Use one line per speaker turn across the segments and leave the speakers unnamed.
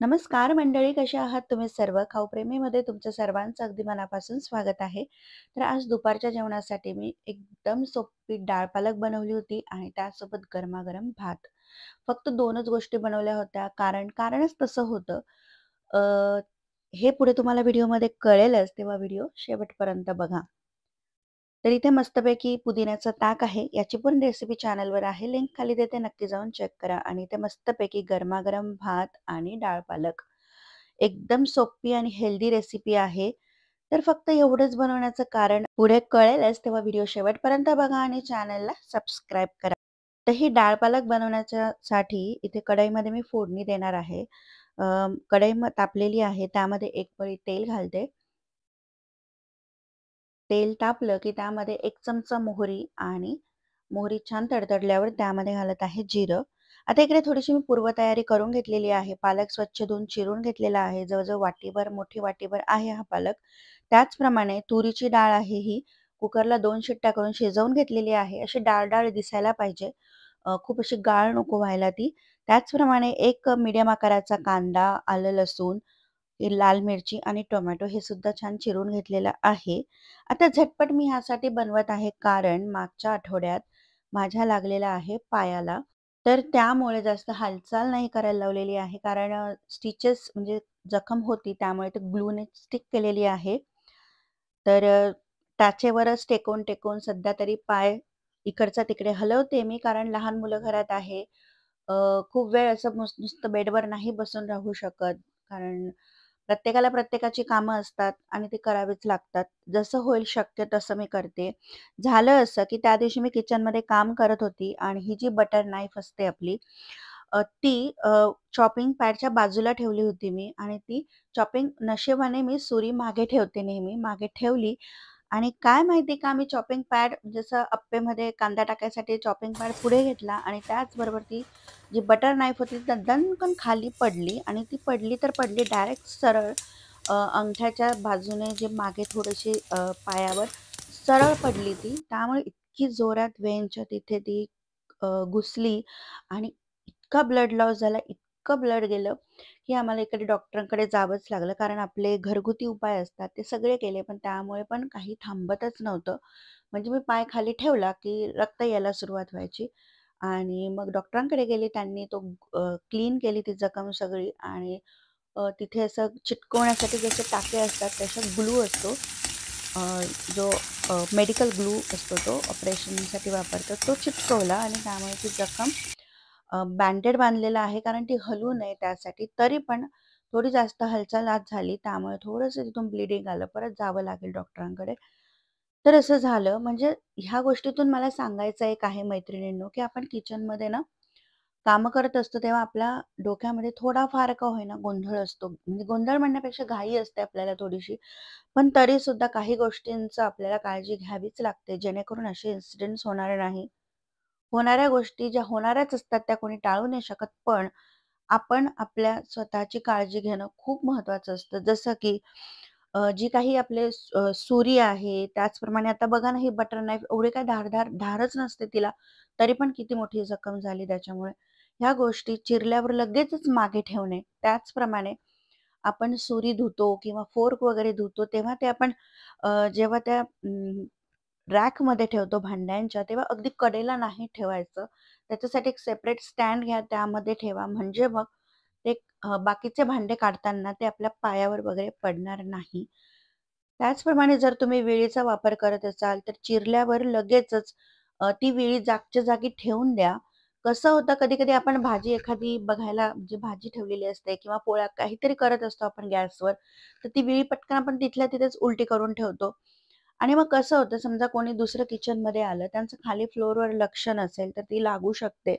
नमस्कार मंडळी, कशा आहात तुम्ही सर्व? खाऊप्रेमीमध्ये तुमच्या सर्वांचं अगदी मनापासून स्वागत आहे. तर आज दुपारच्या जेवणासाठी मी एकदम सोपी डाळ पालक बनवली होती आणि त्यासोबत गरमागरम भात. फक्त 2च गोष्टी बनवल्या होत्या कारणच तसं होतं. अ, हे पुढे तुम्हाला व्हिडिओमध्ये कळेलच, तेव्हा व्हिडिओ शेवटपर्यंत बघा. तर इथे मस्तपैकी पुदिन्याचं ताक आहे. याची पण रेसिपी चॅनलवर आहे. लिंक खाली देते. नक्की जाऊन चेक करा. आणि इथे मस्तपैकी गरमागरम भात आणि डाळ पालक. एकदम सोपी आणि हेल्दी रेसिपी आहे. तर फक्त एवढंच बनवण्याचं कारण पुढे कळेलच, तेव्हा व्हिडिओ शेवटपर्यंत बघा आणि चॅनलला सबस्क्राईब करा. तर ही डाळ पालक बनवण्याच्या साठी इथे कढईमध्ये मी फोडणी देणार आहे. कढई तापलेली आहे. त्यामध्ये 1 पळी तेल घालते. तेल तापलं की त्यामध्ये 1 चमचा मोहरी आणि मोहरी छान तडतडल्यावर त्यामध्ये घालत आहे जिरं. आता इकडे थोडीशी मी पूर्वतयारी करून घेतलेली आहे. पालक स्वच्छ धुवून चिरून घेतलेला आहे. जवळ-जवळ वाटीभर, मोठी वाटीभर आहे हा पालक. त्याचप्रमाणे तुरीची डाळ आहे ही कुकरला 2 शिट्ट्या करून शिजवून घेतलेली आहे. अशी डाळ-डाळ दिसायला पाहिजे. खूप अशी गाळ नको व्हायला ती. त्याचप्रमाणे 1 मीडियम आकाराचा कांदा, आलं, लसूण, लाल मिरची आणि टोमॅटो हे सुद्धा छान चिरून घेतलेलं आहे. आता झटपट मी ह्यासाठी बनवत आहे कारण मागच्या आठवड्यात माझ्या लागलेला आहे पायाला. तर त्यामुळे जास्त हालचाल नाही करायला लावलेली आहे कारण स्टिचेस म्हणजे जखम होती त्यामुळे ते ग्लूने स्टिक केलेली आहे. तर त्याचेवरच टेकून सध्या तरी पाय इकडचा तिकडे हलवते मी कारण लहान मुलं घरात आहे. अ, खूप वेळ असं नुसतं बेडवर नाही बसून राहू शकत. कारण प्रत्येकाला प्रत्येकाची कामं असतात आणि ती करावीच लागतात. जसं होईल शक्य तसं मी करते. झालं असं, की त्या दिवशी मी किचनमध्ये काम करत होती आणि ही जी बटर नाईफ असते आपली ती चॉपिंग पॅडच्या बाजूला ठेवली होती मी आणि ती चॉपिंग नशिबाने मी सुरी मागे ठेवते नेहमी, मागे ठेवली आणि काय माहिती का मी चॉपिंग पॅड जसं अप्पेमध्ये कांदा टाकायसाठी चॉपिंग पॅड पुढे घेतला आणि त्याचबरोबर ती जी बटर नाईफ होती ती दणकन खाली पडली आणि ती पडली तर पडली डायरेक्ट सरळ अंगठ्याच्या बाजूने जे मागे थोडीशी पायावर सरळ पडली ती. त्यामुळे इतकी जोरात वेन्सच्या तिथे ती घुसली आणि इतका ब्लड लॉस झाला, इतकं ब्लड गेलं, की आम्हाला इकडे डॉक्टरांकडे जावंच लागलं. कारण आपले घरगुती उपाय असतात ते सगळे केले, पण त्यामुळे पण काही थांबतच नव्हतं. म्हणजे मी पाय खाली ठेवला, की रक्त यायला सुरुवात व्हायची आणि मग डॉक्टरांकडे गेले. त्यांनी तो क्लीन केली ती जखम सगळी आणि तिथे असं चिटकवण्यासाठी जसे टाके असतात, तसा ग्लू असतो. अ, जो मेडिकल ग्लू असतो तो ऑपरेशनसाठी वापरतात, तो चिटकवला आणि त्यामुळे ती जखम बँडेड बांधलेला आहे कारण ती हलू नये त्यासाठी. तरी पण थोडी जास्त हालचाल आज झाली त्यामुळे थोडंसं तिथून ब्लिडिंग आलं. परत जावं लागेल डॉक्टरांकडे. तर असं झालं म्हणजे ह्या गोष्टीतून मला सांगायचं एक आहे मैत्रिणींनो, की आपण किचनमध्ये ना कामं करत असतो तेव्हा आपल्या डोक्यामध्ये थोडाफार का होईना गोंधळ असतो. म्हणजे गोंधळ म्हणण्यापेक्षा घाई असते आपल्याला थोडीशी. पण तरीसुद्धा काही गोष्टींचं आपल्याला काळजी घ्यावीच लागते जेणेकरून असे इन्सिडेंट्स होणार नाही. होणाऱ्या गोष्टी ज्या होणाऱ्याच असतात त्या कोणी टाळू नाही शकत. पण आपण आपल्या स्वतःची काळजी घेणं खूप महत्त्वाचं असतं. जसं की जी काही आपले सुरी आहे, त्याचप्रमाणे आता बघा ना, ही बटर नाईफ एवढी काही धारच नसते तिला, तरी पण किती मोठी जखम झाली त्याच्यामुळे. ह्या गोष्टी चिरल्यावर लगेचच मागे ठेवणे. त्याचप्रमाणे आपण सुरी धुतो किंवा फोर्क वगैरे धुतो, तेव्हा ते आपण जेव्हा त्या रॅकमध्ये ठेवतो भांड्यांच्या, तेव्हा अगदी कडेला नाही ठेवायचं. त्याच्यासाठी एक सेपरेट स्टँड घ्या, त्यामध्ये ठेवा. म्हणजे मग ते बाकीचे भांडे काढताना ते आपल्या पायावर वगैरे पडणार नाही. त्याचप्रमाणे जर तुम्ही विळीचा वापर करत असाल, तर चिरल्यावर लगेचच ती विळी जागच्या जागी ठेवून द्या. कसं होतं कधी-कधी आपण भाजी एखादी बघायला म्हणजे भाजी ठेवलेली असते किंवा पोळ्या काहीतरी करत असतो आपण गॅसवर, तर ती विळी पटकन आपण तिथल्या तिथेच उलटी करून ठेवतो. आणि मग कसं होतं समजा कोणी दुसरं किचनमध्ये आलं, त्यांचं खाली फ्लोअरवर लक्ष नसेल, तर ती लागू शकते.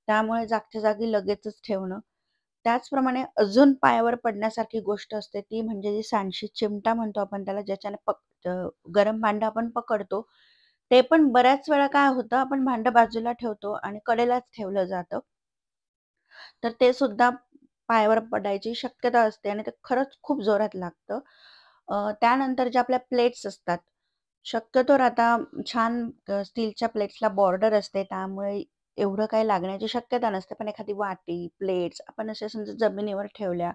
त्यामुळे जागच्या जागी लगेचच ठेवणं. त्याचप्रमाणे अजून पायावर पडण्यासारखी गोष्ट असते ती म्हणजे जी सांडशी चिमटा म्हणतो आपण त्याला, ज्याच्याने गरम भांडं आपण पकडतो. ते पण बऱ्याच वेळा काय होतं, आपण भांडं बाजूला ठेवतो आणि कडेलाच ठेवलं जातं. तर ते सुद्धा पायावर पडायची शक्यता असते आणि ते खरंच खूप जोरात लागतं. त्यानंतर ज्या आपल्या प्लेट्स असतात, शक्यतोवर आता छान स्टीलच्या प्लेट्सला बॉर्डर असते त्यामुळे एवढं काही लागण्याची शक्यता नसते. पण एखादी वाटी, प्लेट्स आपण अशा समजा जमिनीवर ठेवल्या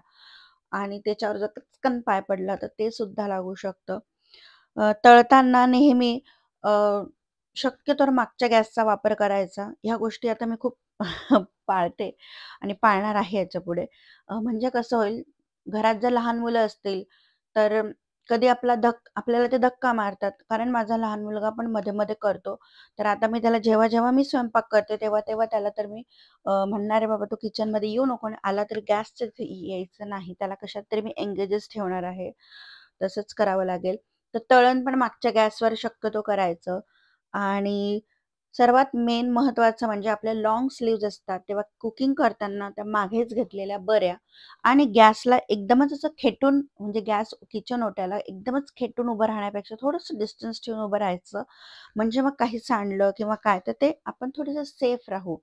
आणि त्याच्यावर जर कचकन पाय पडला तर ते सुद्धा लागू शकतं. तळताना नेहमी अ, शक्यतोवर मागच्या गॅसचा वापर करायचा. ह्या गोष्टी आता मी खूप पाळते आणि पाळणार आहे याच्यापुढे. म्हणजे कसं होईल, घरात जर लहान मुलं असतील, तर कधी आपल्याला ते धक्का मारतात. कारण माझा लहान मुलगा पण मध्ये-मध्ये करतो. तर आता मी त्याला जेव्हा-जेव्हा मी स्वयंपाक करते, तेव्हा-तेव्हा त्याला तर मी म्हणणार आहे, "बाबा तू किचनमध्ये येऊ नको आणि आला तरी गॅसच्या इथे यायचं नाही. त्याला कशात तरी मी एंगेजच ठेवणार आहे." तसंच करावं लागेल. तर तळण पण मागच्या गॅसवर शक्यतो करायचं आणि सर्वात मेन महत्त्वाचं म्हणजे आपल्या लाँग स्लीव्हज असतात, तेव्हा कुकिंग करताना त्या मागेच घेतलेल्या बऱ्या आणि गॅसला एकदमच असं खेटून म्हणजे गॅस किचन ओट्याला एकदमच खेटून उभं राहण्यापेक्षा थोडंसं डिस्टन्स ठेवून उभं राहायचं. म्हणजे मग काही सांडलं किंवा काय तर ते आपण थोडंसं सेफ राहू.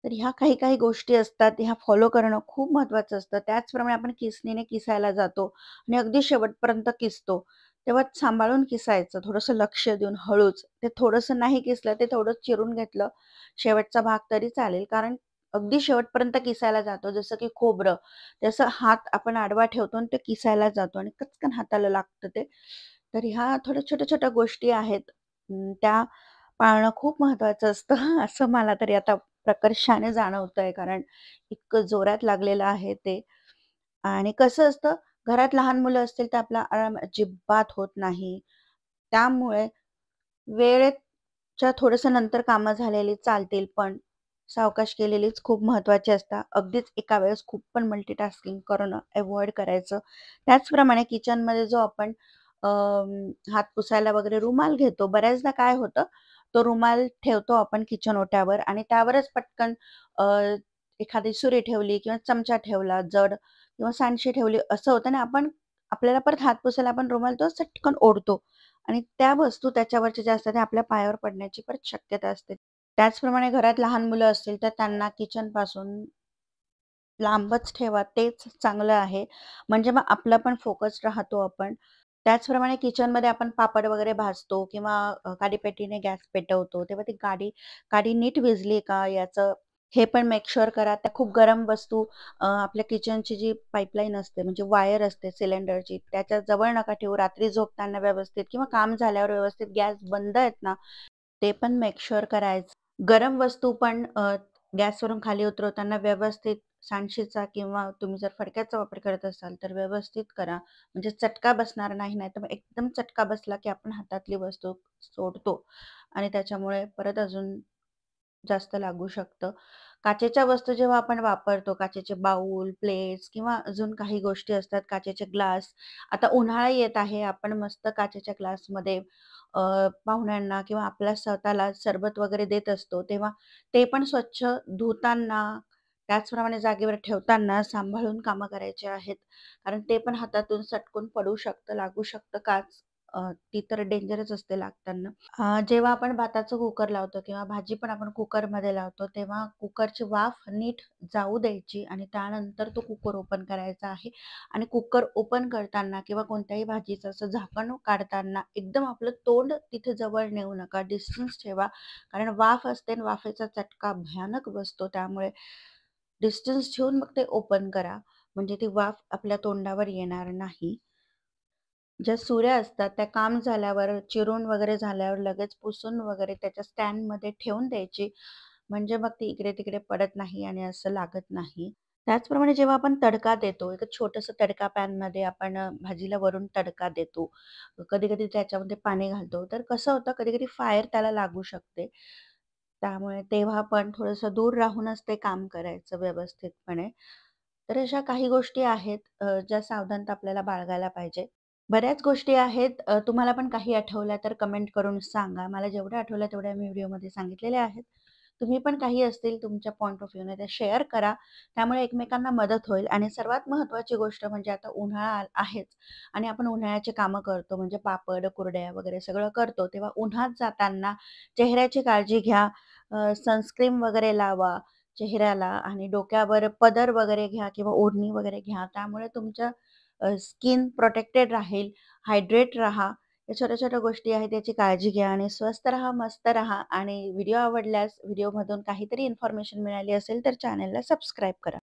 तर ह्या काही-काही गोष्टी असतात, ह्या फॉलो करणं खूप महत्त्वाचं असतं. त्याचप्रमाणे आपण किसणीने किसायला जातो आणि अगदी शेवटपर्यंत किसतो. तेव्हा सांभाळून किसायचं, थोडंसं लक्ष देऊन हळूच. ते थोडंसं नाही किसलं, ते थोडं चिरून घेतलं, शेवटचा भाग तरी चालेल. कारण अगदी शेवटपर्यंत किसायला जातो, जसं की खोबरं. तसं हात आपण आडवा ठेवतो आणि ते किसायला जातो आणि कचकन हाताला लागतं ते. तर ह्या थोड्या छोट्या-छोट्या गोष्टी आहेत. त्या पाळणं खूप महत्त्वाचं असतं, असं मला तरी आता प्रकर्षाने जाणवतंय. कारण इतकं जोरात लागलेलं आहे ते. आणि कसं असतं, घरात लहान मुलं असतील तर आपला आराम अजिबात होत नाही. त्यामुळे वेळेच्या थोडंसं नंतर कामं झालेली चालतील, पण सावकाश केलेलीच खूप महत्त्वाची असतात. अगदीच एका वेळेस खूप पण मल्टीटास्किंग करणं अव्हॉइड करायचं. त्याचप्रमाणे किचनमध्ये जो आपण हात पुसायला वगैरे रुमाल घेतो, बऱ्याचदा काय होतं, तो रुमाल ठेवतो आपण किचन ओट्यावर आणि त्यावरच पटकन अ, एखादी सुरी ठेवली किंवा चमचा ठेवला जड किंवा सांडशी ठेवली असं होतं ना, आपल्याला परत हात पुसायला आपण रुमाल तो चटकन ओढतो आणि त्या वस्तू त्याच्यावरच्या ज्या असतात त्या आपल्या पायावर पडण्याची परत शक्यता असते. त्याचप्रमाणे घरात लहान मुलं असतील तर त्यांना किचनपासून लांबच ठेवा, तेच चांगलं आहे. म्हणजे मग आपला पण फोकस राहतो आपण. त्याचप्रमाणे किचनमध्ये आपण पापड वगैरे भाजतो किंवा काडीपेटीने गॅस पेटवतो, तेव्हा ती काडी नीट विझली का याचं हे पण मेक शुअर करा. त्या खूप गरम वस्तू आपल्या किचनची जी पाईपलाईन असते म्हणजे वायर असते सिलेंडरची, त्याच्या जवळ नका ठेवू. रात्री झोपताना व्यवस्थित किंवा काम झाल्यावर व्यवस्थित गॅस बंद आहेत ना, ते पण मेक शुअर करायचं. गरम वस्तू पण गॅसवरून खाली उतरवताना व्यवस्थित सांडशीचा किंवा तुम्ही जर फडक्याचा वापर करत असाल, तर व्यवस्थित करा. म्हणजे चटका बसणार नाही. नाहीतर मग एकदम चटका बसला, की आपण हातातली वस्तू सोडतो आणि त्याच्यामुळे परत अजून जास्त लागू शकतं. काचेच्या वस्तू जेव्हा आपण वापरतो, काचेचे बाउल, प्लेट्स किंवा अजून काही गोष्टी असतात, काचेचे ग्लास. आता उन्हाळा येत आहे, आपण मस्त काचेच्या ग्लासमध्ये पाहुण्यांना किंवा आपल्या स्वतःला सरबत वगैरे देत असतो, तेव्हा ते पण स्वच्छ धुताना, त्याचप्रमाणे जागेवर ठेवताना सांभाळून कामं करायची आहेत. कारण ते पण हातातून सटकून पडू शकतं, लागू शकतं काच. ती तर डेंजरच असते लागताना. जेव्हा आपण भाताचं कुकर लावतो किंवा भाजी पण आपण कुकरमध्ये लावतो, तेव्हा कुकरची वाफ नीट जाऊ द्यायची आणि त्यानंतर तो कुकर ओपन करायचा आहे. आणि कुकर ओपन करताना किंवा कोणत्याही भाजीचं असं झाकण काढताना एकदम आपलं तोंड तिथे जवळ नेऊ नका, डिस्टन्स ठेवा. कारण वाफ असते आणि वाफेचा चटका भयानक बसतो. त्यामुळे डिस्टन्स ठेवून मग ते ओपन करा. म्हणजे ती वाफ आपल्या तोंडावर येणार नाही. ज्या सुऱ्या असतात त्या काम झाल्यावर, चिरून वगैरे झाल्यावर लगेच पुसून वगैरे त्याच्या स्टँडमध्ये ठेवून द्यायची. म्हणजे मग ती इकडे-तिकडे पडत नाही आणि असं लागत नाही. त्याचप्रमाणे जेव्हा आपण तडका देतो, एक छोटंसं तडका पॅनमध्ये आपण भाजीला वरून तडका देतो. कधी-कधी त्याच्यामध्ये पाणी घालतो. तर कसं होतं कधी-कधी फायर त्याला लागू शकते. त्यामुळे तेव्हा पण थोडंसं दूर राहूनच ते काम करायचं व्यवस्थितपणे. तर अशा काही गोष्टी आहेत ज्या सावधानता आपल्याला बाळगायला पाहिजे. बऱ्याच गोष्टी आहेत. तुम्हाला पण काही आठवल्या तर कमेंट करून सांगा. मला जेवढ्या आठवल्या तेवढ्या मी व्हिडिओमध्ये सांगितलेल्या आहेत. तुम्ही पण काही असतील तुमच्या पॉइंट ऑफ व्ह्यूने त्या शेअर करा. त्यामुळे एकमेकांना मदत होईल आणि सर्वात महत्त्वाची गोष्ट म्हणजे आता उन्हाळा आहेच आणि आपण उन्हाळ्याची कामं करतो म्हणजे पापड, कुरडया वगैरे सगळं करतो. तेव्हा उन्हात जाताना चेहऱ्याची काळजी घ्या. सनस्क्रीन वगैरे लावा चेहऱ्याला आणि डोक्यावर पदर वगैरे घ्या किंवा ओढणी वगैरे घ्या. त्यामुळे तुमच्या स्किन प्रोटेक्टेड राहील, हायड्रेट राहा. या छोट्या-छोट्या गोष्टी आहेत याची काळजी घ्या आणि स्वस्त राहा, मस्त राहा आणि व्हिडिओ आवडल्यास व्हिडिओमधून काहीतरी इन्फॉर्मेशन मिळाली असेल तर चॅनलला सबस्क्राईब करा.